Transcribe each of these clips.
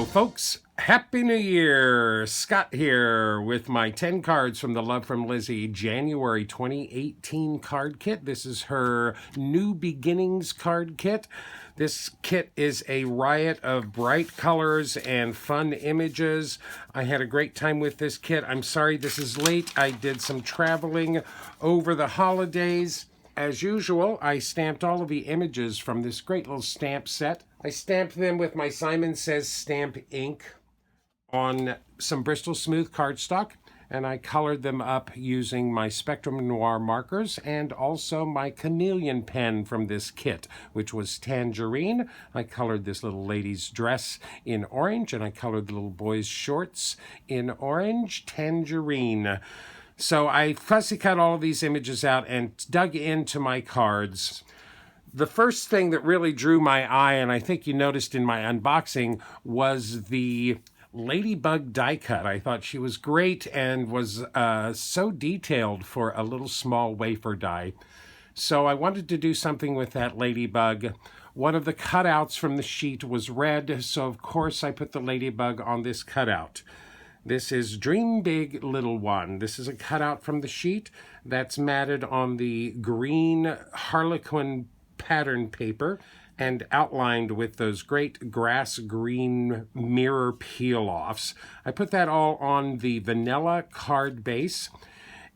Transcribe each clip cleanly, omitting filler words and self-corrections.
Hello folks, Happy New Year! Scott here with my 10 cards from the Love from Lizi January 2018 card kit. This is her New Beginnings card kit. This kit is a riot of bright colors and fun images. I had a great time with this kit. I'm sorry this is late. I did some traveling over the holidays. As usual, I stamped all of the images from this great little stamp set. I stamped them with my Simon Says stamp ink on some Bristol Smooth cardstock, and I colored them up using my Spectrum Noir markers and also my chameleon pen from this kit, which was tangerine. I colored this little lady's dress in orange, and I colored the little boy's shorts in orange, tangerine. So I fussy cut all of these images out and dug into my cards. The first thing that really drew my eye, and I think you noticed in my unboxing, was the Ladybug die cut. I thought she was great and was so detailed for a little small wafer die. So I wanted to do something with that ladybug. One of the cutouts from the sheet was red, so of course I put the ladybug on this cutout. This is Dream Big Little One. This is a cutout from the sheet that's matted on the green Harlequin pattern paper and outlined with those great grass green mirror peel-offs. I put that all on the vanilla card base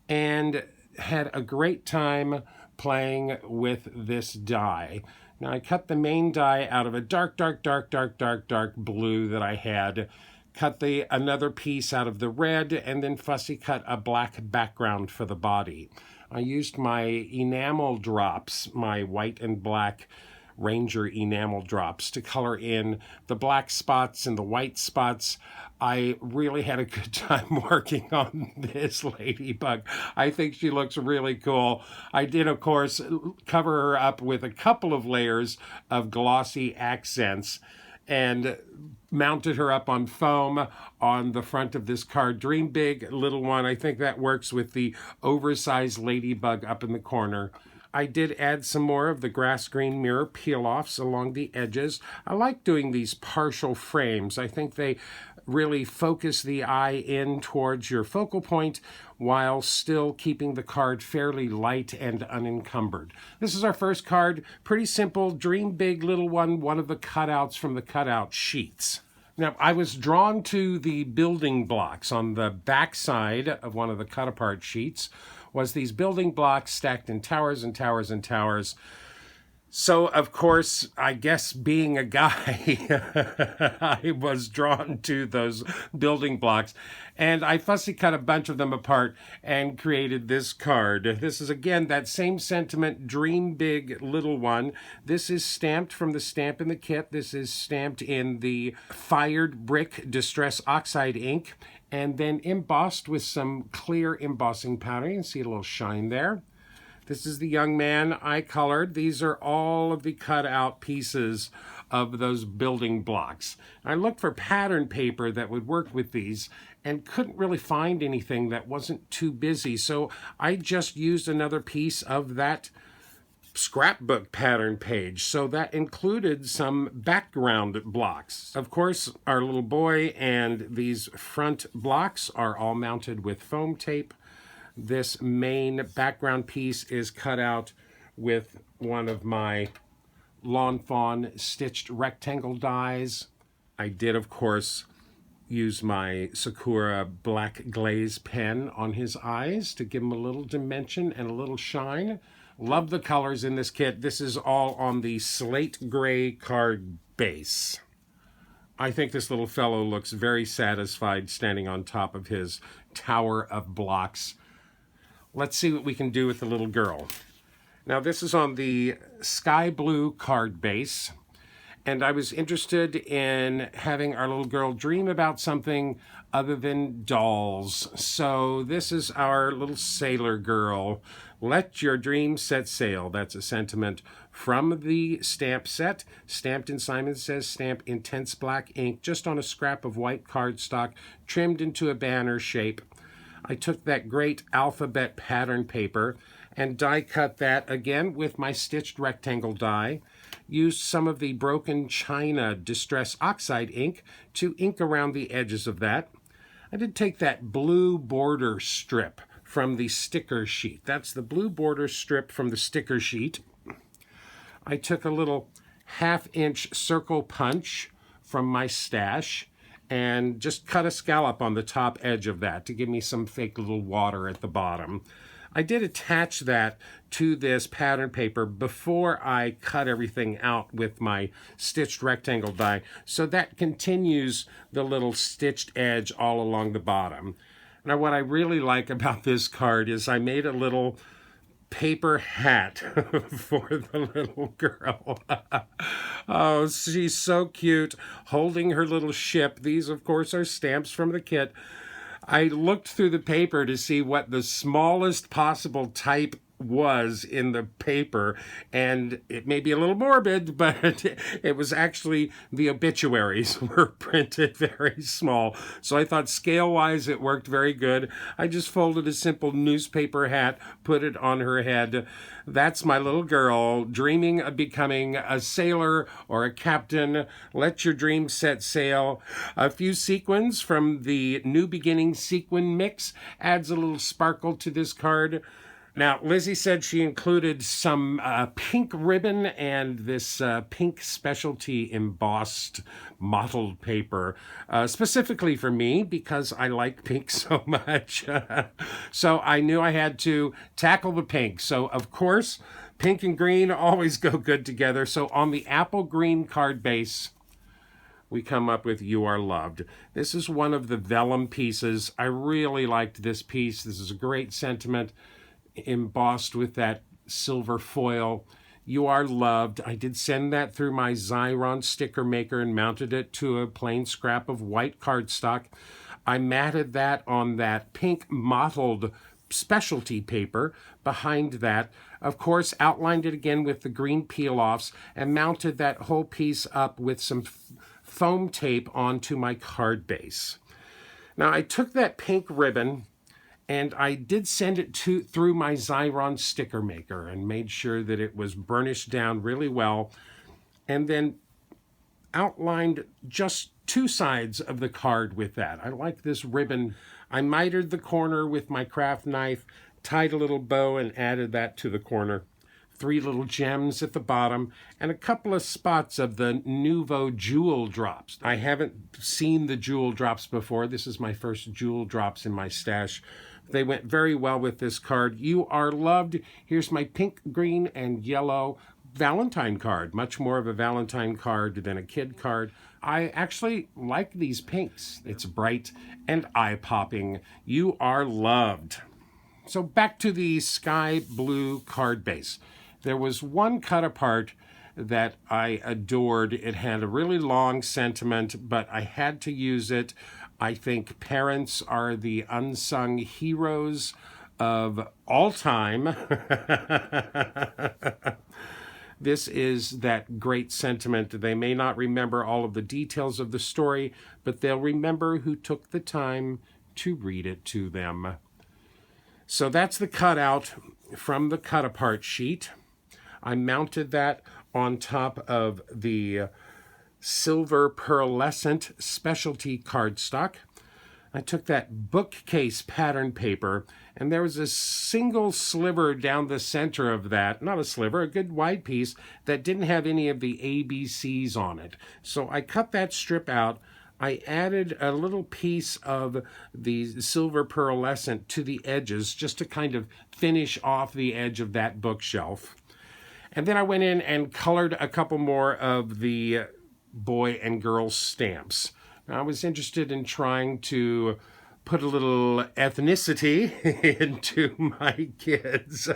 and had a great time playing with this die. Now I cut the main die out of a dark blue that I had, cut another piece out of the red, and then fussy cut a black background for the body. I used my enamel drops, my white and black Ranger enamel drops, to color in the black spots and the white spots. I really had a good time working on this ladybug. I think she looks really cool. I did, of course, cover her up with a couple of layers of glossy accents and mounted her up on foam on the front of this card. Dream Big Little One. I think that works with the oversized ladybug up in the corner. I did add some more of the grass green mirror peel-offs along the edges. I like doing these partial frames. I think they really focus the eye in towards your focal point while still keeping the card fairly light and unencumbered. This is our first card. Pretty simple. Dream Big Little One, one of the cutouts from the cutout sheets. Now, I was drawn to the building blocks. On the back side of one of the cut-apart sheets was these building blocks stacked in towers and towers and towers. So, of course, I guess being a guy, I was drawn to those building blocks. And I fussy cut a bunch of them apart and created this card. This is, again, that same sentiment, Dream Big Little One. This is stamped from the stamp in the kit. This is stamped in the Fired Brick Distress Oxide ink and then embossed with some clear embossing powder. You can see a little shine there. This is the young man I colored. These are all of the cutout pieces of those building blocks. I looked for pattern paper that would work with these and couldn't really find anything that wasn't too busy. So I just used another piece of that scrapbook pattern page. So that included some background blocks. Of course, our little boy and these front blocks are all mounted with foam tape. This main background piece is cut out with one of my Lawn Fawn stitched rectangle dies. I did, of course, use my Sakura black glaze pen on his eyes to give him a little dimension and a little shine. Love the colors in this kit. This is all on the slate gray card base. I think this little fellow looks very satisfied standing on top of his tower of blocks. Let's see what we can do with the little girl. Now, this is on the sky blue card base, and I was interested in having our little girl dream about something other than dolls. So this is our little sailor girl. Let your dreams set sail. That's a sentiment from the stamp set, stamped in Simon Says stamp intense black ink, just on a scrap of white cardstock, trimmed into a banner shape. I took that great alphabet pattern paper and die cut that again with my stitched rectangle die. used some of the Broken China Distress Oxide ink to ink around the edges of that. I did take that blue border strip from the sticker sheet. That's the blue border strip from the sticker sheet. I took a little 1/2-inch circle punch from my stash and just cut a scallop on the top edge of that to give me some fake little water at the bottom. I did attach that to this pattern paper before I cut everything out with my stitched rectangle die, so that continues the little stitched edge all along the bottom. Now, what I really like about this card is I made a little paper hat for the little girl. Oh, she's so cute, holding her little ship. These, of course, are stamps from the kit. I looked through the paper to see what the smallest possible type was in the paper, and it may be a little morbid, but it was actually the obituaries were printed very small. So I thought scale-wise it worked very good. I just folded a simple newspaper hat, put it on her head. That's my little girl dreaming of becoming a sailor or a captain. Let your dreams set sail. A few sequins from the New Beginning sequin mix adds a little sparkle to this card. Now, Lizzie said she included some pink ribbon and this pink specialty embossed mottled paper, specifically for me because I like pink so much. So I knew I had to tackle the pink. So, of course, pink and green always go good together. So on the apple green card base, we come up with You Are Loved. This is one of the vellum pieces. I really liked this piece. This is a great sentiment, embossed with that silver foil. You Are Loved. I did send that through my Xyron sticker maker and mounted it to a plain scrap of white cardstock. I matted that on that pink mottled specialty paper behind that. Of course, outlined it again with the green peel-offs and mounted that whole piece up with some foam tape onto my card base. Now, I took that pink ribbon and I did send it through my Xyron sticker maker and made sure that it was burnished down really well, and then outlined just two sides of the card with that. I like this ribbon. I mitered the corner with my craft knife, tied a little bow, and added that to the corner. 3 little gems at the bottom, and a couple of spots of the Nouveau jewel drops. I haven't seen the jewel drops before. This is my first jewel drops in my stash. They went very well with this card. You Are Loved. Here's my pink, green, and yellow Valentine card. Much more of a Valentine card than a kid card. I actually like these pinks. It's bright and eye-popping. You Are Loved. So back to the sky blue card base. There was one cut apart that I adored. It had a really long sentiment, but I had to use it. I think parents are the unsung heroes of all time. This is that great sentiment. They may not remember all of the details of the story, but they'll remember who took the time to read it to them. So that's the cutout from the cut-apart sheet. I mounted that on top of the silver pearlescent specialty cardstock. I took that bookcase pattern paper, and there was a single sliver down the center of that, not a sliver, a good wide piece, that didn't have any of the ABCs on it. So I cut that strip out. I added a little piece of the silver pearlescent to the edges just to kind of finish off the edge of that bookshelf. And then I went in and colored a couple more of the boy and girl stamps. Now, I was interested in trying to put a little ethnicity into my kids.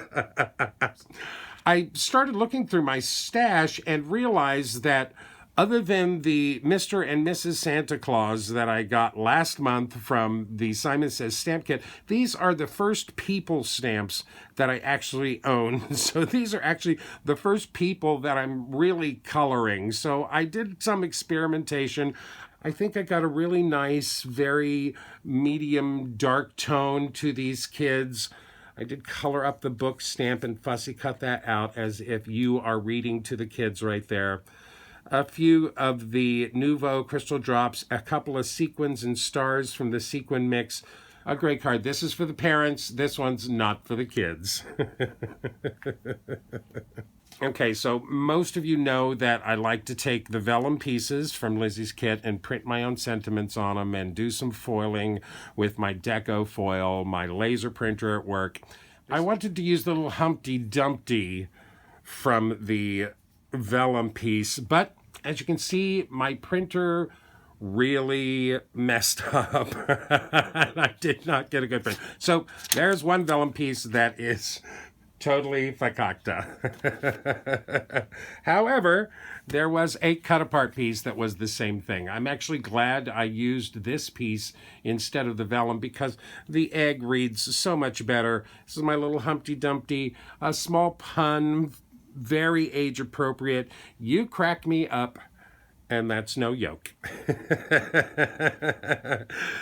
I started looking through my stash and realized that other than the Mr. and Mrs. Santa Claus that I got last month from the Simon Says stamp kit, these are the first people stamps that I actually own. So these are actually the first people that I'm really coloring. So I did some experimentation. I think I got a really nice, very medium dark tone to these kids. I did color up the book, stamp and fussy cut that out as if you are reading to the kids right there. A few of the Nouveau Crystal Drops, a couple of sequins and stars from the sequin mix. A great card. This is for the parents. This one's not for the kids. Okay, so most of you know that I like to take the vellum pieces from Lizi's kit and print my own sentiments on them and do some foiling with my deco foil, my laser printer at work. I wanted to use the little Humpty Dumpty from the vellum piece, but as you can see, my printer really messed up. I did not get a good print. So there's one vellum piece that is totally fakakta. However, there was a cut-apart piece that was the same thing. I'm actually glad I used this piece instead of the vellum because the egg reads so much better. This is my little Humpty Dumpty, a small pun, very age-appropriate. You crack me up, and that's no yoke.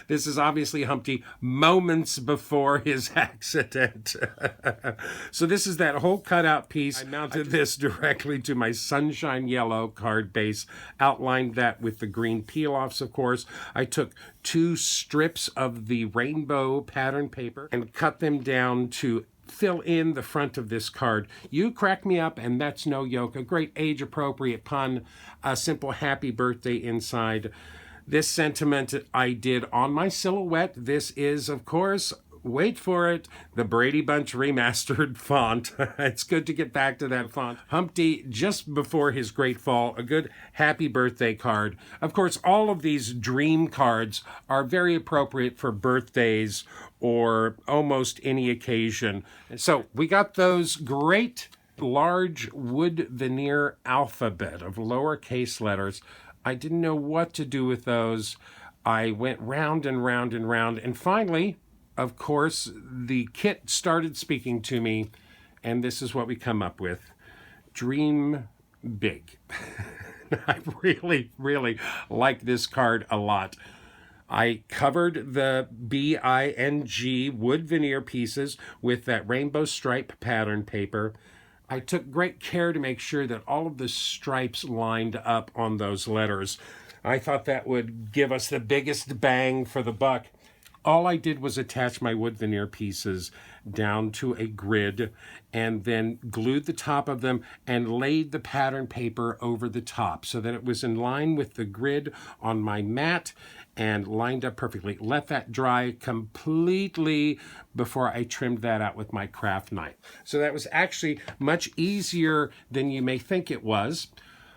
This is obviously Humpty moments before his accident. So this is that whole cutout piece. I mounted this directly to my sunshine yellow card base, outlined that with the green peel-offs, of course. I took 2 strips of the rainbow pattern paper and cut them down to fill in the front of this card. You crack me up, and that's no yoke. A great age-appropriate pun, a simple happy birthday inside. This sentiment I did on my silhouette. This is, of course, wait for it, the Brady Bunch remastered font. It's good to get back to that font. Humpty, just before his great fall, a good happy birthday card. Of course, all of these dream cards are very appropriate for birthdays or almost any occasion. So we got those great large wood veneer alphabet of lowercase letters. I didn't know what to do with those. I went round and round and round, and finally, of course, the kit started speaking to me, and this is what we come up with. Dream big. I really, really like this card a lot. I covered the BING wood veneer pieces with that rainbow stripe pattern paper. I took great care to make sure that all of the stripes lined up on those letters. I thought that would give us the biggest bang for the buck. All I did was attach my wood veneer pieces down to a grid and then glued the top of them and laid the pattern paper over the top so that it was in line with the grid on my mat and lined up perfectly. Let that dry completely before I trimmed that out with my craft knife. So that was actually much easier than you may think it was.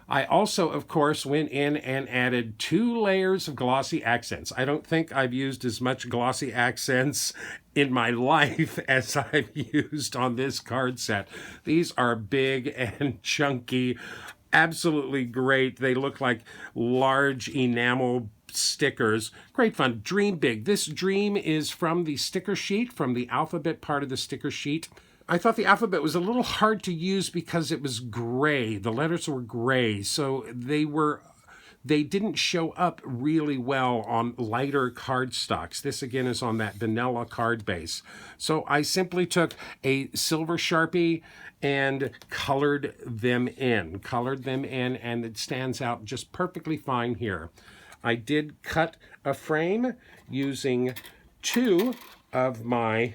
I also, of course, went in and added 2 layers of glossy accents. I don't think I've used as much glossy accents in my life as I've used on this card set. These are big and chunky, absolutely great. They look like large enamel stickers. Great fun. Dream big. This dream is from the sticker sheet, from the alphabet part of the sticker sheet. I thought the alphabet was a little hard to use because it was gray. The letters were gray, so they didn't show up really well on lighter cardstocks. This again is on that vanilla card base. So I simply took a silver Sharpie and colored them in, and it stands out just perfectly fine here. I did cut a frame using 2 of my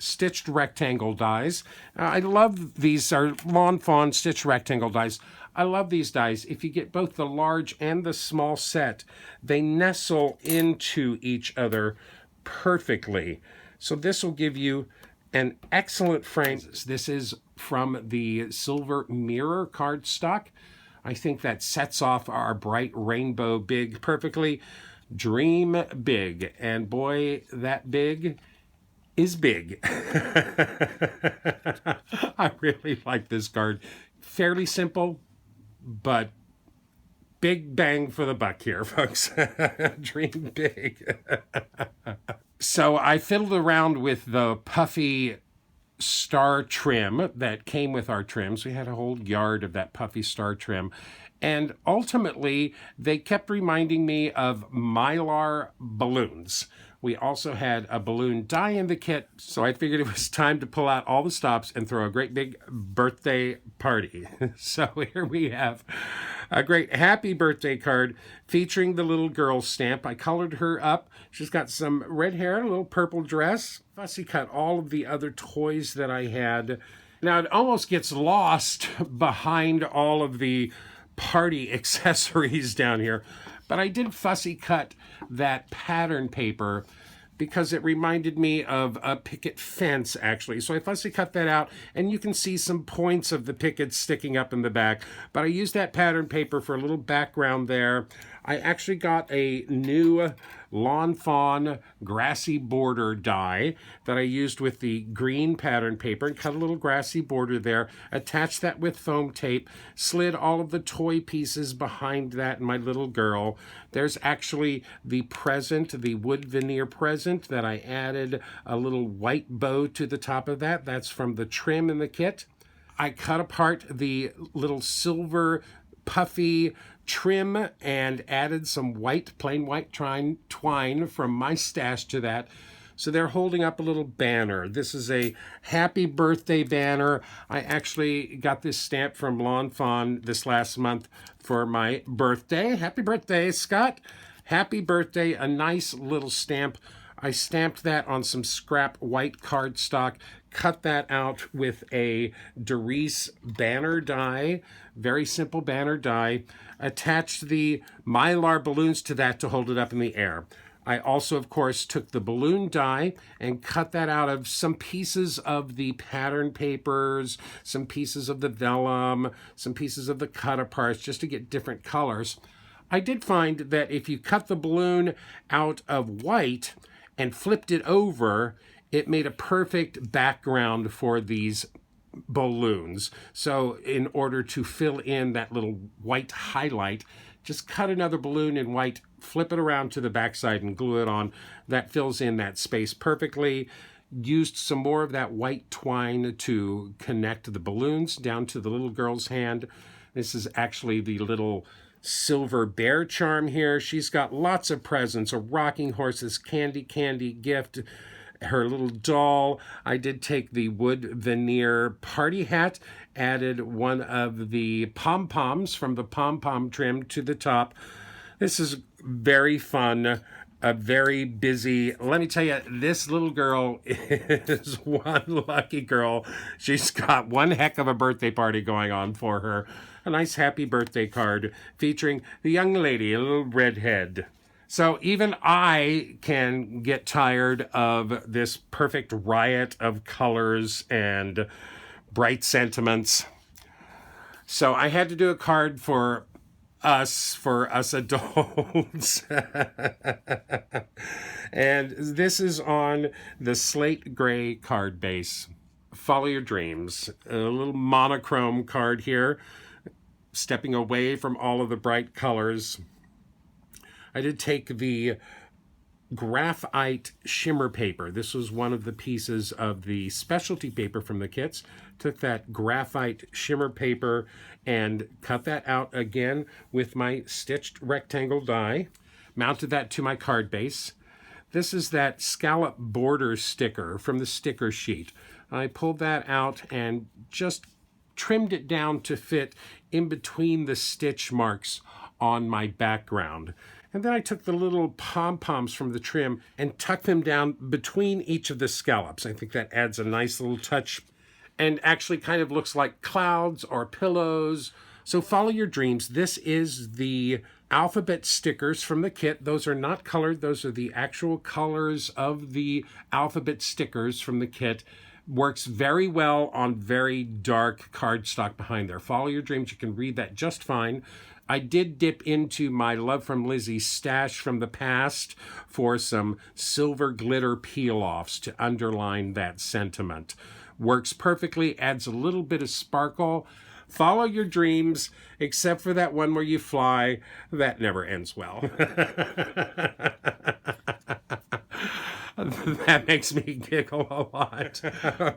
stitched rectangle dies. I love these are Lawn Fawn stitched rectangle dies. I love these dies. If you get both the large and the small set, they nestle into each other perfectly. So this will give you an excellent frame. This is from the Silver Mirror cardstock. I think that sets off our bright rainbow big perfectly. Dream big. And boy, that big is big. I really like this card. Fairly simple, but big bang for the buck here, folks. Dream big. So I fiddled around with the puffy star trim that came with our trims. We had a whole yard of that puffy star trim. And ultimately, they kept reminding me of Mylar balloons, We also had a balloon die in the kit, so I figured it was time to pull out all the stops and throw a great big birthday party. So here we have a great happy birthday card featuring the little girl stamp. I colored her up. She's got some red hair, a little purple dress. Fussy cut all of the other toys that I had. Now it almost gets lost behind all of the party accessories down here, but I did fussy cut that pattern paper because it reminded me of a picket fence, actually. So I fussy cut that out, and you can see some points of the pickets sticking up in the back. But I used that pattern paper for a little background there. I actually got a new Lawn Fawn grassy border die that I used with the green pattern paper and cut a little grassy border there, attached that with foam tape, slid all of the toy pieces behind that and my little girl. There's actually the present, the wood veneer present that I added a little white bow to the top of that. That's from the trim in the kit. I cut apart the little silver puffy trim and added some white, plain white twine from my stash to that. So they're holding up a little banner. This is a happy birthday banner. I actually got this stamp from Lawn Fawn this last month for my birthday. Happy birthday, Scott. Happy birthday, a nice little stamp. I stamped that on some scrap white cardstock, cut that out with a Doris banner die, very simple banner die, attached the Mylar balloons to that to hold it up in the air. I also, of course, took the balloon die and cut that out of some pieces of the pattern papers, some pieces of the vellum, some pieces of the cut-aparts, just to get different colors. I did find that if you cut the balloon out of white and flipped it over, it made a perfect background for these balloons. So in order to fill in that little white highlight, just cut another balloon in white, flip it around to the backside and glue it on. That fills in that space perfectly. Used some more of that white twine to connect the balloons down to the little girl's hand. This is actually the little silver bear charm here. She's got lots of presents, a rocking horse's candy gift, her little doll. I did take the wood veneer party hat, added one of the pom-poms from the pom-pom trim to the top. This is very fun, a very busy. Let me tell you, this little girl is one lucky girl. She's got one heck of a birthday party going on for her. A nice happy birthday card featuring the young lady, a little redhead. So even I can get tired of this perfect riot of colors and bright sentiments. So I had to do a card for us adults. And this is on the slate gray card base. Follow your dreams. A little monochrome card here, stepping away from all of the bright colors. I did take the graphite shimmer paper. This was one of the pieces of the specialty paper from the kits. Took that graphite shimmer paper and cut that out again with my stitched rectangle die. Mounted that to my card base. This is that scallop border sticker from the sticker sheet. I pulled that out and just trimmed it down to fit in between the stitch marks on my background. And then I took the little pom-poms from the trim and tucked them down between each of the scallops. I think that adds a nice little touch and actually kind of looks like clouds or pillows. So follow your dreams. This is the alphabet stickers from the kit. Those are not colored. Those are the actual colors of the alphabet stickers from the kit. Works very well on very dark cardstock behind there. Follow your dreams. You can read that just fine. I did dip into my Love from Lizi stash from the past for some silver glitter peel-offs to underline that sentiment. Works perfectly, adds a little bit of sparkle. Follow your dreams, except for that one where you fly. That never ends well. That makes me giggle a lot.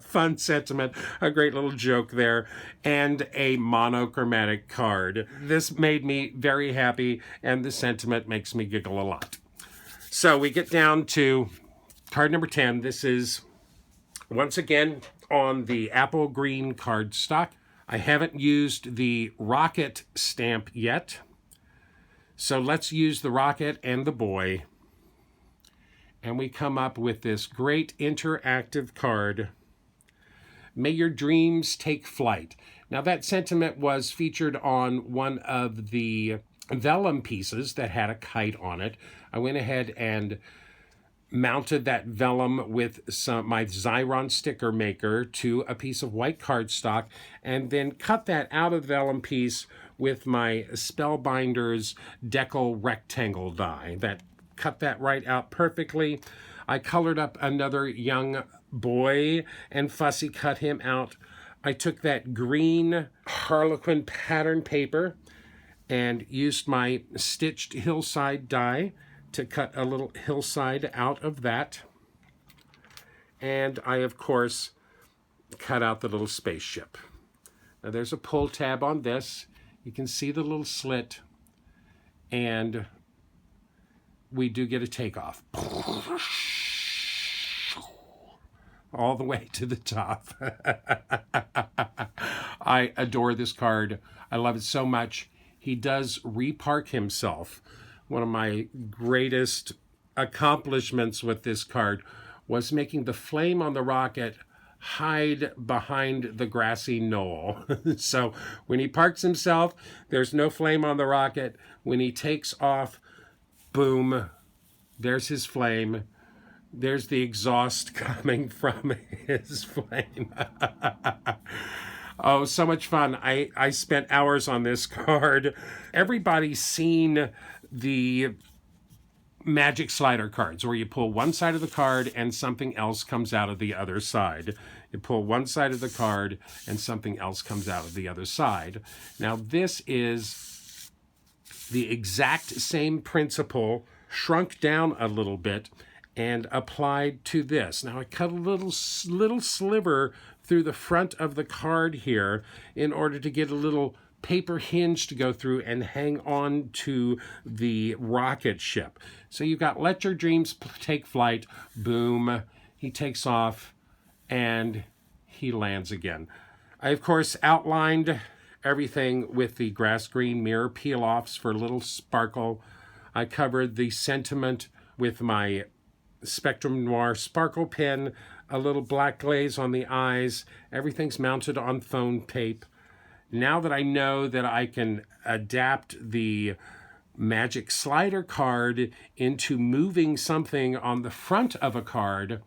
Fun sentiment, a great little joke there, and a monochromatic card. This made me very happy, and the sentiment makes me giggle a lot. So we get down to card number 10. This is, once again, on the apple green cardstock. I haven't used the rocket stamp yet. So let's use the rocket and the boy. And we come up with this great interactive card. May your dreams take flight. Now that sentiment was featured on one of the vellum pieces that had a kite on it. I went ahead and mounted that vellum with my Xyron sticker maker to a piece of white cardstock, and then cut that out of the vellum piece with my Spellbinder's decal rectangle die. That cut that right out perfectly. I colored up another young boy and fussy cut him out. I took that green Harlequin pattern paper and used my stitched hillside die to cut a little hillside out of that. And I, of course, cut out the little spaceship. Now there's a pull tab on this. You can see the little slit, and we do get a takeoff. All the way to the top. I adore this card. I love it so much. He does repark himself. One of my greatest accomplishments with this card was making the flame on the rocket hide behind the grassy knoll. So when he parks himself, there's no flame on the rocket. When he takes off, boom, there's his flame. There's the exhaust coming from his flame. Oh, so much fun. I spent hours on this card. Everybody's seen the magic slider cards where you pull one side of the card and something else comes out of the other side. You pull one side of the card and something else comes out of the other side. Now this is the exact same principle, shrunk down a little bit and applied to this. Now I cut a little sliver through the front of the card here in order to get a little paper hinge to go through and hang on to the rocket ship. So you've got let your dreams take flight, boom, he takes off and he lands again. I, of course, outlined everything with the grass green mirror peel-offs for a little sparkle. I covered the sentiment with my Spectrum Noir sparkle pen, a little black glaze on the eyes. Everything's mounted on foam tape. Now that I know that I can adapt the magic slider card into moving something on the front of a card,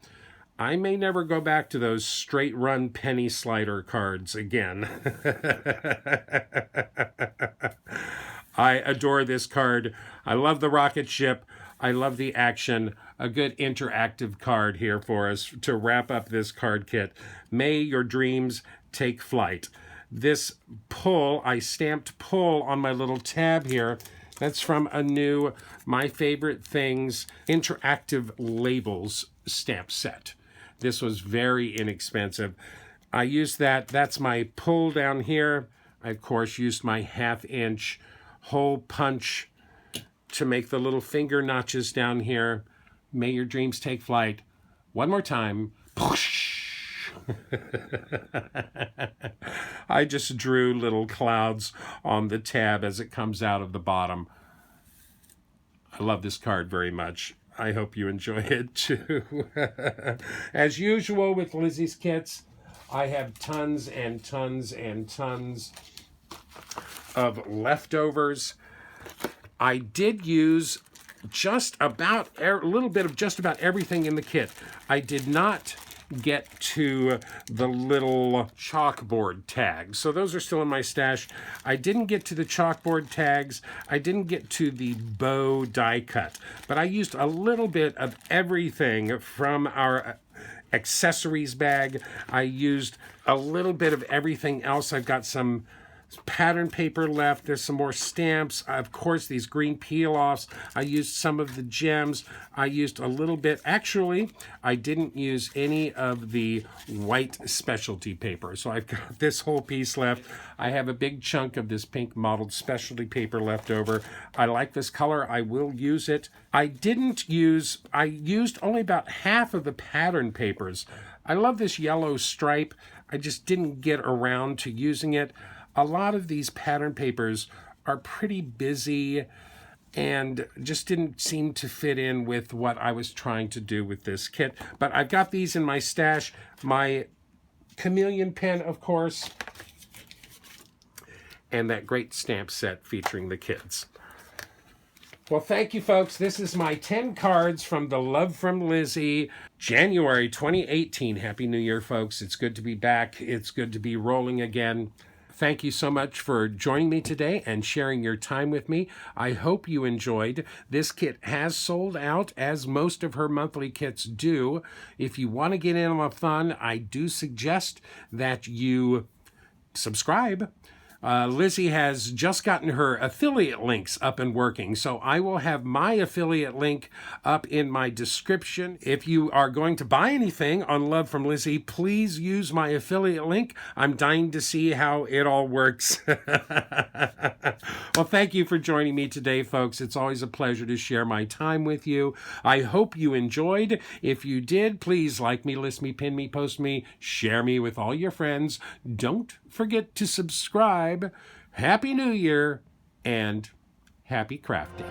I may never go back to those straight run penny slider cards again. I adore this card. I love the rocket ship. I love the action. A good interactive card here for us to wrap up this card kit. May your dreams take flight. This pull, I stamped pull on my little tab here. That's from a new My Favorite Things interactive labels stamp set. This was very inexpensive. I used that. That's my pull down here. I, of course, used my 1/2-inch hole punch to make the little finger notches down here. May your dreams take flight. One more time. I just drew little clouds on the tab as it comes out of the bottom. I love this card very much. I hope you enjoy it too. As usual with Lizi's kits, I have tons and tons and tons of leftovers. I did use just about a little bit of just about everything in the kit. I did not get to the little chalkboard tags. So those are still in my stash. I didn't get to the chalkboard tags. I didn't get to the bow die cut. But I used a little bit of everything from our accessories bag. I used a little bit of everything else. I've got some pattern paper left. There's some more stamps. Of course, these green peel-offs. I used some of the gems. I used a little bit. Actually, I didn't use any of the white specialty paper. So I've got this whole piece left. I have a big chunk of this pink mottled specialty paper left over. I like this color. I will use it. I used only about half of the pattern papers. I love this yellow stripe. I just didn't get around to using it. A lot of these pattern papers are pretty busy and just didn't seem to fit in with what I was trying to do with this kit. But I've got these in my stash. My chameleon pen, of course, and that great stamp set featuring the kids. Well, thank you, folks. This is my 10 cards from the Love from Lizi, January 2018. Happy New Year, folks. It's good to be back. It's good to be rolling again. Thank you so much for joining me today and sharing your time with me. I hope you enjoyed. This kit has sold out, as most of her monthly kits do. If you want to get in on the fun, I do suggest that you subscribe. Lizi has just gotten her affiliate links up and working, so I will have my affiliate link up in my description. If you are going to buy anything on Love from Lizi, please use my affiliate link. I'm dying to see how it all works. Well, thank you for joining me today, folks. It's always a pleasure to share my time with you. I hope you enjoyed. If you did, please like me, list me, pin me, post me, share me with all your friends. Don't forget to subscribe. Happy New Year and happy crafting.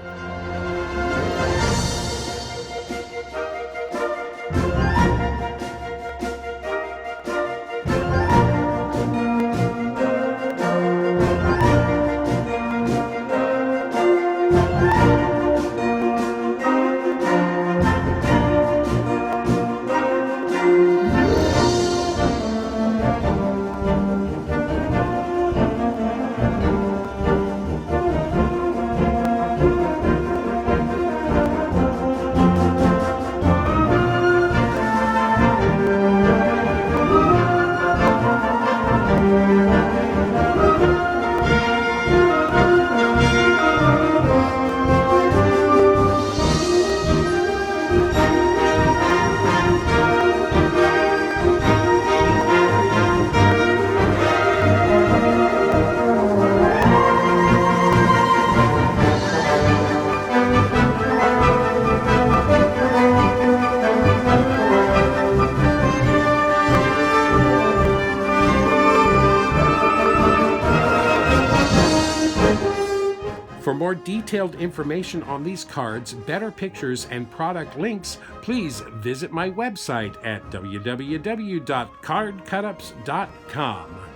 For more detailed information on these cards, better pictures, and product links, please visit my website at www.cardcutups.com.